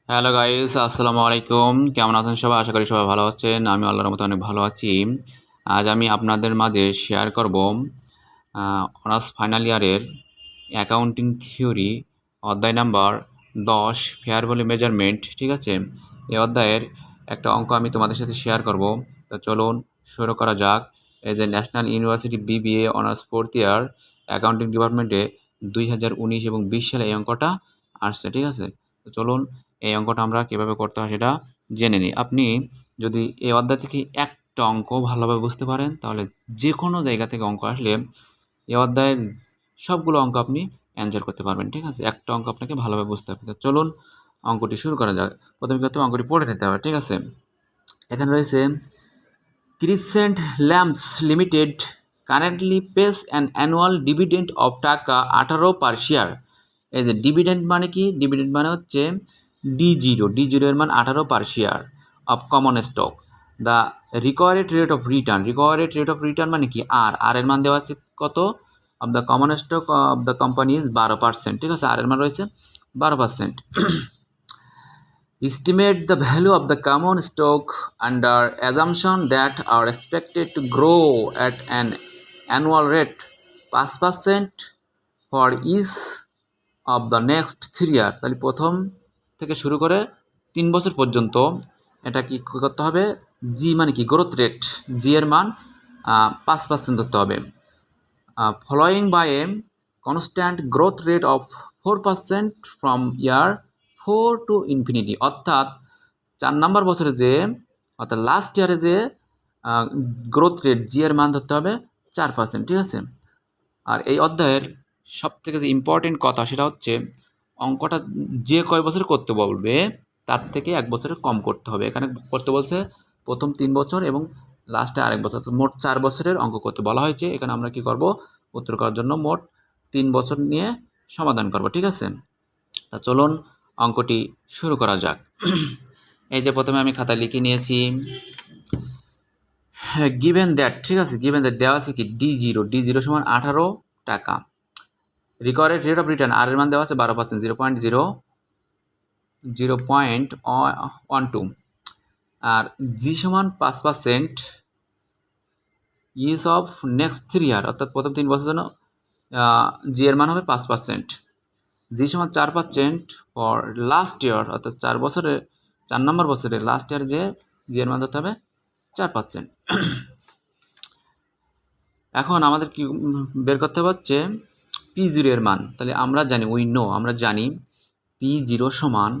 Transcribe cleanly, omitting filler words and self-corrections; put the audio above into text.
Hello guys, আসসালামু আলাইকুম। কেমন আছেন সবাই? আশা করি সবাই ভালো আছেন। আমি আল্লাহর মতো অনেক ভালো আছি। আজ আমি আপনাদের মাঝে শেয়ার করব অনার্স ফাইনাল ইয়ারের অ্যাকাউন্টিং থিওরি অধ্যায় নাম্বার 10 ফেয়ার ভ্যালু মেজারমেন্ট। ঠিক আছে, এই অধ্যায়ের একটা অঙ্ক আমি তোমাদের সাথে শেয়ার করব। তো চলুন শুরু করা যাক। এই যে national university BBA honours fourth year accounting ডিপার্টমেন্টে 2019 এবং 20 সালে এই অঙ্কটা আসছে। ঠিক আছে, তো চলুন এই অঙ্কটা আমরা কীভাবে করতে হয় সেটা জেনে নিই। আপনি যদি এই অধ্যায় থেকে একটা অঙ্ক ভালোভাবে বুঝতে পারেন, তাহলে যে কোনো জায়গা থেকে অঙ্ক আসলে এই অধ্যায়ের সবগুলো অঙ্ক আপনি অ্যান্সার করতে পারবেন। ঠিক আছে, একটা অঙ্ক আপনাকে ভালোভাবে বুঝতে হবে। তো চলুন অঙ্কটি শুরু করা যাক। প্রথমে কিন্তু অঙ্কটি পড়ে নিতে হবে। ঠিক আছে, এখানে রয়েছে crescent lamps limited currently pace an annual dividend of টাকা 18 পার শেয়ার। এই যে ডিভিডেন্ড মানে কি? ডিভিডেন্ড মানে হচ্ছে ডি জিরো এর মান 18 পার share of common stock. The required rate of return মানে কি? আর এর মান দেওয়া আছে কত? Of the common stock of the company is 12%। ঠিক আছে, আর এর মান রয়েছে 12%। Estimate the value of the common stock under assumption that are expected to grow at an annual rate 5% for each of the next 3 year। তাহলে প্রথম থেকে শুরু করে 3 বছর পর্যন্ত এটা কি করতে হবে? জি মানে কি? Growth rate. জি এর মান 5% ধরতে হবে। Following by a constant growth rate of 4% from year 4 to infinity. অর্থাৎ 4 নম্বর বছরে যে, অর্থাৎ লাস্ট ইয়ারে যে গ্রোথ রেট জি এর মান ধরতে হবে 4%। ঠিক আছে, আর এই অধ্যায়ের সব থেকে যে ইম্পর্টেন্ট কথা সেটা হচ্ছে অঙ্কটা যে কয় বছর করতে বলবে তার থেকে 1 বছরের কম করতে হবে। এখানে করতে বলছে প্রথম 3 বছর এবং লাস্টে আরেক বছর, তো মোট 4 বছরের অঙ্ক করতে বলা হয়েছে। এখানে আমরা কি করব? উত্তর করার জন্য মোট 3 বছর নিয়ে সমাধান করব। ঠিক আছে, তা চলুন অঙ্কটি শুরু করা যাক। এই যে প্রথমে আমি খাতায় লিখে নিয়েছি গিভেন দ্যাট। ঠিক আছে, গিভেন দ্যাট দেওয়া আছে কি? ডি জিরো সমান 18 টাকা। রিকোয়ার্ড রেট অফ রিটার্ন আর এর মান দেওয়া আছে 12%, 0.12। আর জি সমান 5%, ইউজ অফ নেক্সট 3 ইয়ার, অর্থাৎ প্রথম 3 বছরের জন্য জি এর মান হবে 5%। জি সমান 4% ফর লাস্ট ইয়ার, অর্থাৎ 4 নম্বর বছরে লাস্ট ইয়ার যে জি এর মান ধরতে হবে 4%। এখন আমাদের কি বের করতে হবে? হচ্ছে পি জিরো এর মান। তাহলে আমরা জানি, আমরা জানি পি জিরো সমান